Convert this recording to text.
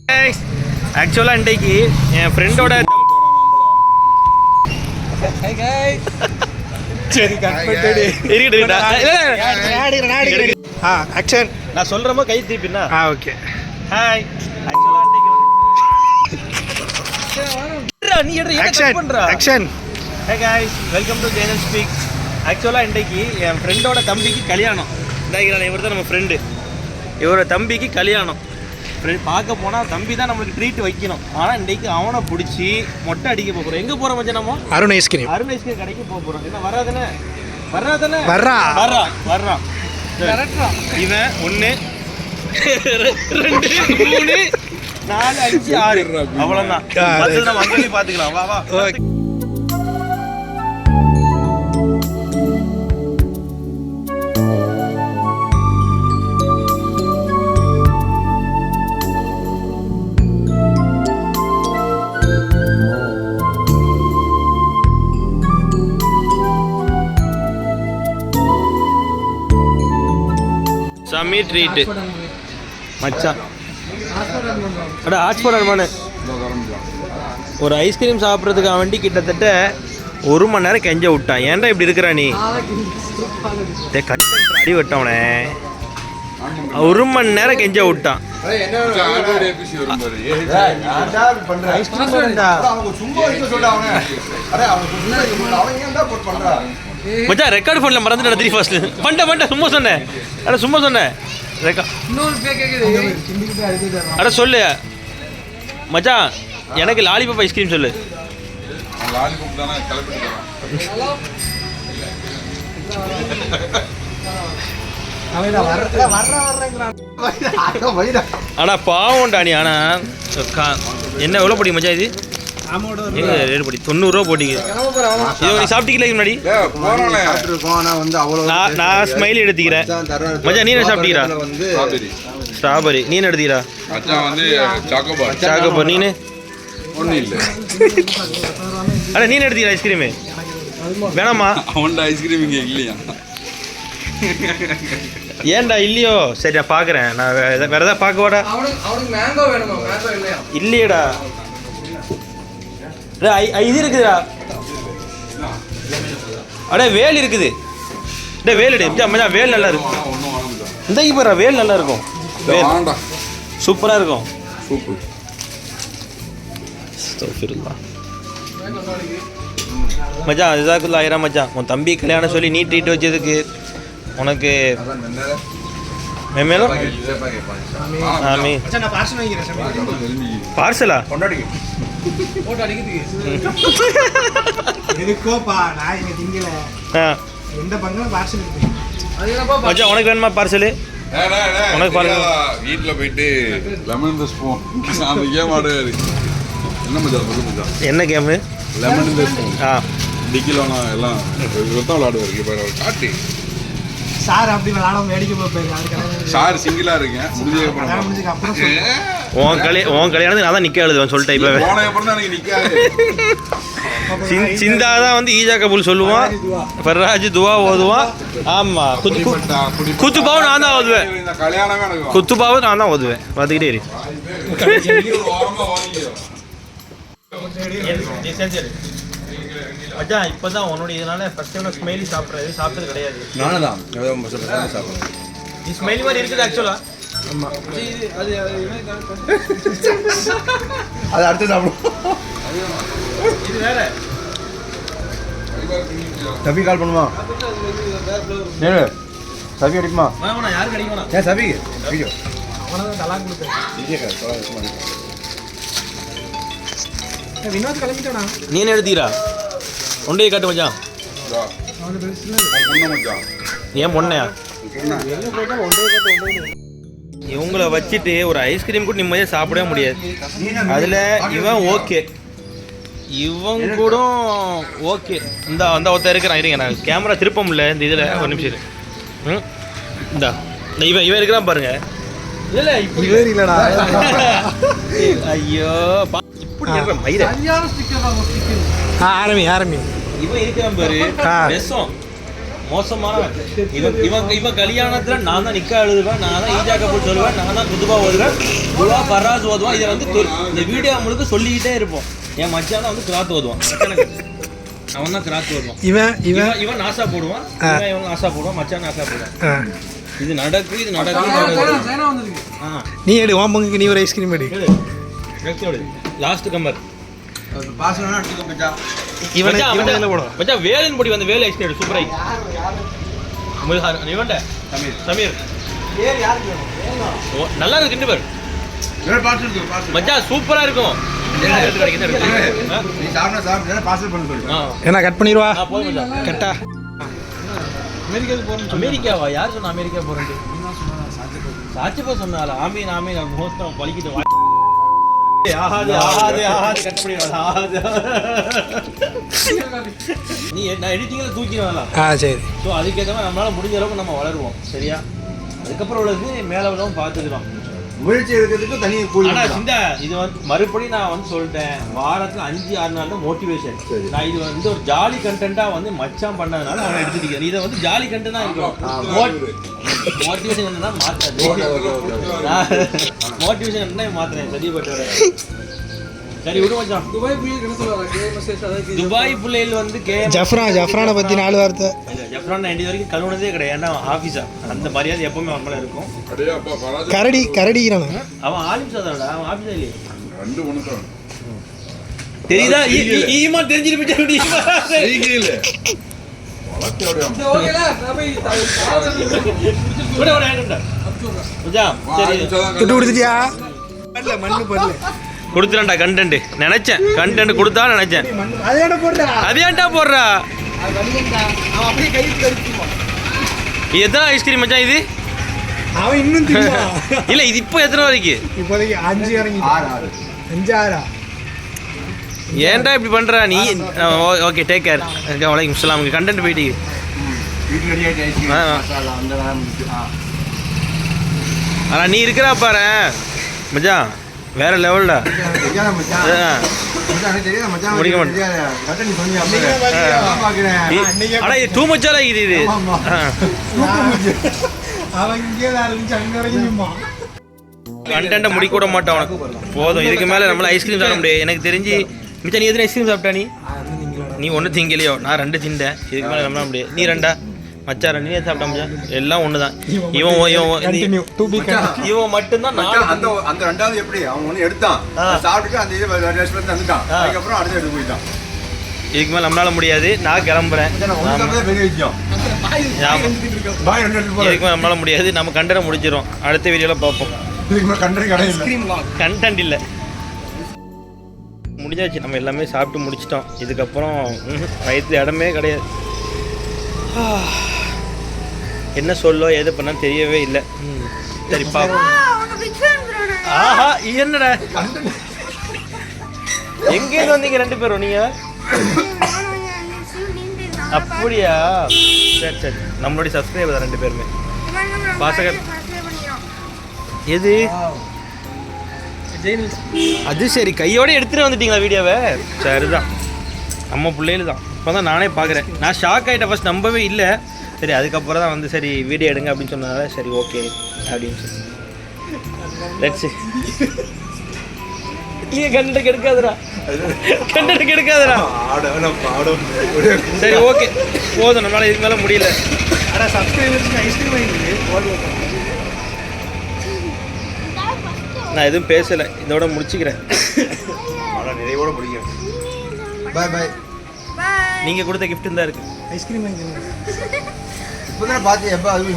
ஆக்சுவலாக இன்றைக்கு என் ஃப்ரெண்டோட ஆக்ஷன் நான் சொல்கிறமோ கை திருப்பினா okay. Hi action hey guys, welcome to ஜேனல் ஸ்பீக். ஆக்சுவலாக இன்றைக்கு என் ஃப்ரெண்டோட தம்பிக்கு கல்யாணம். இன்றைக்கு இவர் தான் நம்ம ஃப்ரெண்டு. இவரோட தம்பிக்கு கல்யாணம். பார்க்க போனால் தம்பி தான் நம்மளுக்கு ட்ரீட் வைக்கணும். ஆனால் இன்றைக்கு அவனை பிடிச்சி மொட்டை அடிக்க போகிறோம். எங்கே போகிறோம் மச்சான்? நம்ம அருண் ஐஸ்கிரீம் கடைக்கு போகிறோம். என்ன வராதானே வர்றான் இவன் 1 2 3 4 5 6 அவ்வளோதான். நம்ம அங்கே பார்த்துக்கலாம். வா சமி ட்ரீட்டு மச்சான். அடா ஹாட்ஸ்பாட் அனுமானு ஒரு ஐஸ்கிரீம் சாப்பிட்றதுக்காக வேண்டி கிட்டத்தட்ட 1 மணி நேரம் கெஞ்ச விட்டான். ஏன்டா இப்படி இருக்கிறா நீ? அடி விட்டவனே 1 மணி நேரம் கெஞ்ச விட்டான். மச்சான் ரெக்கார்டு ஃபோனில் மறந்துட்டு 3 ஃபர்ஸ்ட் பண்ணிட்டேன். சும்மா சொன்னேன் அட சொல்லு மச்சான், எனக்கு லாலிபாப் ஐஸ்கிரீம் சொல்லு. ஆனா பாவம்டா நீ. ஆனா என்ன எவ்வளோ போட்டிங்க மச்சான்? இது எங்க ரேட் போட்டி 90 ரூபா போட்டிங்க. இது நீ சாப்பிட்டீங்களா முன்னாடி? நான் ஸ்மைலி எடுத்துக்கிறேன் மச்சான். நீ என்ன சாப்பிட்டீங்களா? ஸ்ட்ராபெரி. நீ என்ன எடுத்துக்கிறா? சாக்கோபார். நீனு அட நீ என்ன எடுத்துக்கிற? ஐஸ்கிரீமு வேணாமா? ஐஸ்கிரீம் இங்கே இல்லையா? ஏன்டா இல்லையோ? சரி நான் பார்க்குறேன். நான் வேற ஏதாவது பார்க்கவாடா? இல்லையடா. இது இருக்குதுடா. அடே வேல் இருக்குது. டே வேல் எடு மச்சான். வேல் நல்லா இருக்கும். இந்த இப்போ வேல் நல்லா இருக்கும். வேல் சூப்பராக இருக்கும். மச்சான் இதாக்குள்ள ஆயிரம் மச்சான். உன் தம்பி கல்யாணம் சொல்லி நீ ட்ரீட் வச்சதுக்கு உனக்கு மேலும் பார்சலா மச்சான் உனக்கு வேணுமா பார்சலு? உனக்கு வீட்டில் போயிட்டு லெமன் ஸ்பூன் அந்த கேம் ஆடுவாரு. என்ன மச்சான்? என்ன கேமு? Lemon spoon. டிக்கிலோனா எல்லாம் விளாடுவாரு. காட்டு சார் அப்படி விளாடாம வேடிக்கை பார்ப்பாரு. சார் சிங்கிளா இருக்கேன். உன் கல்யாணத்துக்கு நான் தான் நிக்க எழுதுவேன் சொல்லிட்டேன். இப்போ சிந்தா தான் வந்து ஈஜா கபூல் சொல்லுவான். ஃபர்ராஜ் துவா ஓதுவான். ஆமா குத்துபாவும் நான் தான் ஓதுவேன். குத்துபாவும் நான் தான் ஓதுவேன். பார்த்துக்கிட்டே இரு. மச்சான் இப்போ தான் உன்னுடைய இதனால ஃபர்ஸ்ட் டைம் ஸ்மைலி சாப்பிட்டது கிடையாது. நானே தான் சாப்பிட்றேன். நீ ஸ்மைலி மாதிரி இருக்குது ஆக்சுவலாக. ஆமாம் அது அடுத்து சாப்பிடும். இது வேற. சபி கால் பண்ணுமா? சபி அடிக்குமா? யாரும் கிடைக்குமா? ஏன் சபி வினோத் கிளம்பிட்டானா? நீ என்ன எடுத்தீரா? ஒன்றையை காட்டு மச்சான். ஏன் பொண்ணையா? இவங்கள வச்சுட்டு ஒரு ஐஸ்கிரீம் கூட நிம்மதியாக சாப்பிடவே முடியாது. அதில் இவன் ஓகே, இவன் கூட ஓகே. இந்த அந்த ஒருத்தர் இருக்கிறான். இருங்க நான் கேமரா திருப்ப முடியல இந்த இதில். ஒரு நிமிஷம் இரு. இந்தா இவன் இருக்கிறான் பாருங்க. இல்லை இல்லடா. ஐயோ இப்படி மயிரை ஆரம்பி இவன் இருக்கிறான் பாரு. விஷம் மோசமானவன். இவன் கல்யாணத்துல நான் தான் நிக்கா எழுதுவேன், நான் தான் ஈஜா கபூர் சொல்லுவேன், நான் தான் குதுபா ஓதுவேன், துவா பர்ராஸ் ஓதுவான். இதை வந்து இந்த வீடியோ முழுக்க சொல்லிக்கிட்டே இருப்போம். என் மச்சான் வந்து கிராத் ஓதுவான், அவன் தான் கிராத் ஓதுவான். இவன் நாசா போடுவான், இவன் நாசா போடுவான், மச்சான் நாசா போடுவான். இது நடக்கு, இது நடக்கு. நீ எடு, உன் பங்குக்கு நீ ஒரு ஐஸ்கிரீம் எடு. லாஸ்ட் கம்பர் இவன் வேலின் பொடி வந்து வேலை ஐஸ்கிரீம் சூப்பராக சமீர் நல்லா இருக்கு. 2 பேர் மச்சான் சூப்பரா இருக்கும். என்ன கட் பண்ணிடுவா போதும் கட்டா. அமெரிக்காவா? யார் சொன்னா அமெரிக்கா போறேன்? சாட்சிப்பா சொன்னால ஆமீன் ஆமீன் முகூர்த்தம் பலிக்கிட்டு நீ நான் எடிட்டிங்ல தூக்கிடுவேன். சரி. ஸோ அதுக்கேற்ற மாதிரி நம்மளால முடிஞ்ச அளவுக்கு நம்ம வளருவோம். சரியா? அதுக்கப்புறம் உள்ளது மேலே உள்ளவங்க பார்த்துக்கிறோம். முயற்சி எடுக்கிறதுக்கு தனி கூலி. ஆனால் இந்த இது வந்து மறுபடியும் நான் வந்து சொல்லிட்டேன், வாரத்தில் 5-6 நாள் தான் மோட்டிவேஷன். நான் இது வந்து ஒரு ஜாலி கண்டென்ட்டாக வந்து மச்சான் பண்ணதுனால அவன் எடுத்துக்கிட்டேன். இதை வந்து ஜாலி கண்டென்ட்டாக இருக்கும். மோட்டிவேஷன் என்னன்னா மாற்றேன், மோட்டிவேஷன் என்ன மாற்றுறேன். சதிப்பட்டு சரி விடு மச்சான். துபாய் பிள்ளைகள் வந்து ஜஃப்ரானை பற்றி 4 வார்த்தை. ஜஃப்ரான் இது வரைக்கும் கழுவுனதே கிடையாது. ஏன்னா ஆஃபீஸா அந்த மரியாதை எப்பவுமே நம்மள இருக்கும். கரடிக்கிறானு அவன் ஆலிம்ஸா தானடா, அவன் ஆஃபீஸா இல்லையே. தெரியுதா? ஈமா தெரிஞ்சிருப்பிச்சா? கொடுத்துறேன்டா கண்டென்ட். நினைச்சேன் கண்டென்ட் கொடுத்தா நினைச்சேன். அது ஏன்டா போடுறா? எத்தனை ஐஸ்கிரீம் மச்சான் இது? அவன் இன்னும் இல்ல இது இப்போ எத்தனை வரைக்கும்? இப்போதைக்கு 5 இறங்கி 5-6. ஏன்டா இப்படி பண்ற நீ? Okay take care. வலைக்கும் சலாம். கண்டென்ட் போயிட்டு ஆனா நீ இருக்கிறா பாரு மச்சான், வேற லெவல்டா. முடிக்க மாட்டேன். ஆனா இது டூ மச்சாலா இது. கண்டென்ட்டை முடிக்க விட மாட்டான் உனக்கு. போதும், இதுக்கு மேலே நம்மளால ஐஸ்கிரீம் சாப்பிட முடியாது. எனக்கு தெரிஞ்சு மிச்சம் நீ எத்தனை ஐஸ்கிரீம் சாப்பிட்டா? நீ 1 திங்கலையோ, நான் 2 திண்டேன். இதுக்கு மேலே நம்மளால முடியாது. நீ 2 மச்சான் நீ சாப்பிட்டா மச்சான்? எல்லாம் ஒன்று தான். இவன் மட்டும்தான். அந்த 2வது எப்படி அவன் ஒன்று எடுத்தான், சாப்பிட்டுட்டு அந்த இது ரெஸ்டாரண்ட் வந்துட்டான். அதுக்கப்புறம் அடுத்து எடுத்து போயிட்டான். இதுக்கு மேலே நம்மளால முடியாது. நான் கிளம்புறேன். இதுக்கு மேலே நம்மளால முடியாது. நம்ம கண்டென்ட் முடிச்சிடும். அடுத்த வீடியோவில் பார்ப்போம். கண்டென்ட் இல்லை, முடிஞ்சாச்சு. நம்ம எல்லாமே சாப்பிட்டு முடிச்சிட்டோம். இதுக்கப்புறம் வயிற்றுல இடமே கிடையாது. என்ன சொல்லோ எது பண்ண தெரியவே இல்லை. சரி பாப்போம். ஆஹா என்னடா எங்கேருந்து வந்தீங்க 2 பேரும்? நீங்க அப்படியா? சரி சரி, நம்மளுடைய சப்ஸ்கிரைபர் 2 பேருமே. வாசகர் எது? அது சரி, கையோட எடுத்துட்டு வந்துட்டீங்களா வீடியோவை? சரிதான், நம்ம பிள்ளைகள் தான். இப்போ தான் நானே பார்க்குறேன். நான் ஷாக் ஆகிட்டேன், ஃபஸ்ட் நம்பவே இல்லை. சரி அதுக்கப்புறம் தான் வந்து சரி வீடியோ எடுங்க அப்படின்னு சொன்னதால சரி ஓகே அப்படின்னு சொல்லி லெட்ஸ். நீங்க கண்டென்ட் கெடுக்காதடா, கண்டென்ட் கெடுக்காதடா. சரி ஓகே போதும், நம்மளால இதுக்கு மேலே முடியல. நான் எதுவும் பேசலை, இதோட முடிச்சுக்கிறேன். நிறைவோட முடியும். பாய் பாய். நீங்கள் கொடுத்த கிஃப்ட் தான் இருக்குது. ஐஸ்கிரீம் இப்போ தான் பார்த்து எப்போ அதுவும்